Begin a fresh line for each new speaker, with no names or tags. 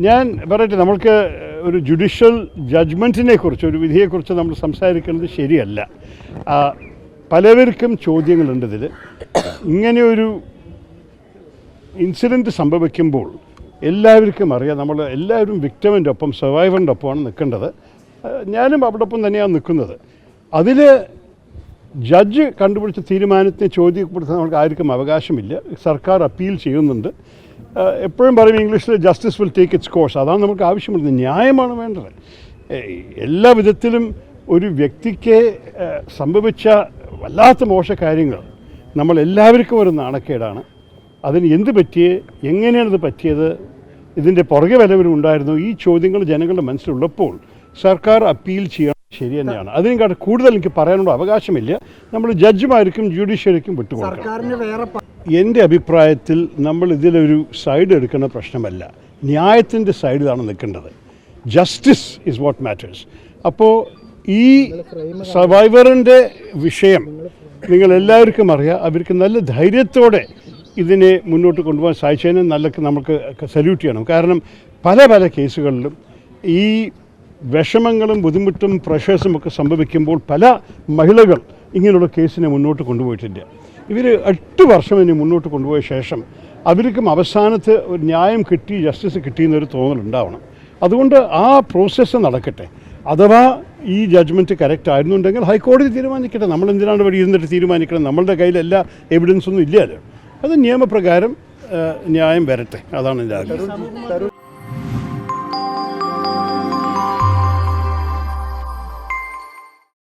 ഞാൻ പറയട്ടെ, നമ്മൾക്ക് ഒരു ജുഡീഷ്യൽ ജഡ്ജ്മെൻറ്റിനെ കുറിച്ച്, ഒരു വിധിയെക്കുറിച്ച് നമ്മൾ സംസാരിക്കുന്നത് ശരിയല്ല. പലവർക്കും ചോദ്യങ്ങളുണ്ട് ഇതിൽ. ഇങ്ങനെയൊരു ഇൻസിഡൻറ്റ് സംഭവിക്കുമ്പോൾ എല്ലാവർക്കും അറിയാം, നമ്മൾ എല്ലാവരും വിക്ടിമിൻ്റെ ഒപ്പം, സർവൈവറിൻ്റെ ഒപ്പമാണ് നിൽക്കേണ്ടത്. ഞാനും അവിടൊപ്പം തന്നെയാണ് നിൽക്കുന്നത്. അതിൽ ജഡ്ജ് കണ്ടുപിടിച്ച തീരുമാനത്തെ ചോദ്യപ്പെടുത്താൻ നമുക്ക് ആർക്കും അവകാശമില്ല. സർക്കാർ അപ്പീൽ ചെയ്യുന്നുണ്ട്. എപ്പോഴും പറയും ഇംഗ്ലീഷിൽ justice will take it's course. അതാണ് നമുക്ക് ആവശ്യമുള്ളത്. ന്യായമാണ് വേണ്ടത്. എല്ലാ വിധത്തിലും ഒരു വ്യക്തിക്ക് സംഭവിച്ച വല്ലാത്ത മോശകാര്യങ്ങൾ നമ്മൾ എല്ലാവർക്കും ഒരു നാണക്കേടാണ്. അതിന് എന്ത് പറ്റിയേ, എങ്ങനെയാണത് പറ്റിയത്, ഇതിൻ്റെ പുറകെ വല്ലവരും ഉണ്ടായിരുന്നു, ഈ ചോദ്യങ്ങൾ ജനങ്ങളുടെ മനസ്സിലുള്ളപ്പോൾ സർക്കാർ അപ്പീൽ ചെയ്യണം. ശരി തന്നെയാണ്. അതിനെക്കാട്ട് കൂടുതൽ എനിക്ക് പറയാനുള്ള അവകാശമില്ല. നമ്മൾ ജഡ്ജിമാർക്കും ജുഡീഷ്യറിക്കും വിട്ടുകൊടുക്കണം. എൻ്റെ അഭിപ്രായത്തിൽ നമ്മൾ ഇതിലൊരു സൈഡ് എടുക്കുന്ന പ്രശ്നമല്ല, ന്യായത്തിൻ്റെ സൈഡിലാണ് നിൽക്കേണ്ടത്. Justice is what matters. അപ്പോൾ ഈ സർവൈവറിൻ്റെ വിഷയം നിങ്ങളെല്ലാവർക്കും അറിയാം. അവർക്ക് നല്ല ധൈര്യത്തോടെ ഇതിനെ മുന്നോട്ട് കൊണ്ടുപോകാൻ സാധിച്ചതിന് നമുക്ക് സല്യൂട്ട് ചെയ്യണം. കാരണം പല കേസുകളിലും ഈ വിഷമങ്ങളും ബുദ്ധിമുട്ടും പ്രഷേഴ്സും ഒക്കെ സംഭവിക്കുമ്പോൾ പല മഹിളകൾ ഇങ്ങനെയുള്ള കേസിനെ മുന്നോട്ട് കൊണ്ടുപോയിട്ടില്ല. ഇവർ 8 വർഷം ഇനി മുന്നോട്ട് കൊണ്ടുപോയ ശേഷം അവർക്കും അവസാനത്ത് ഒരു ന്യായം കിട്ടി, ജസ്റ്റിസ് കിട്ടിയെന്നൊരു തോന്നലുണ്ടാവണം. അതുകൊണ്ട് ആ പ്രോസസ്സ് നടക്കട്ടെ. അഥവാ ഈ ജഡ്ജ്മെൻറ്റ് കറക്റ്റ് ആയിരുന്നുണ്ടെങ്കിൽ ഹൈക്കോടതി തീരുമാനിക്കട്ടെ. നമ്മളെന്തിനാണ് ഇവിടെ ഇരുന്നിട്ട് തീരുമാനിക്കണം? നമ്മളുടെ കയ്യിൽ എല്ലാ എവിഡൻസൊന്നും ഇല്ലല്ലോ. അത് നിയമപ്രകാരം ന്യായം വരട്ടെ. അതാണ് എൻ്റെ ആഗ്രഹം.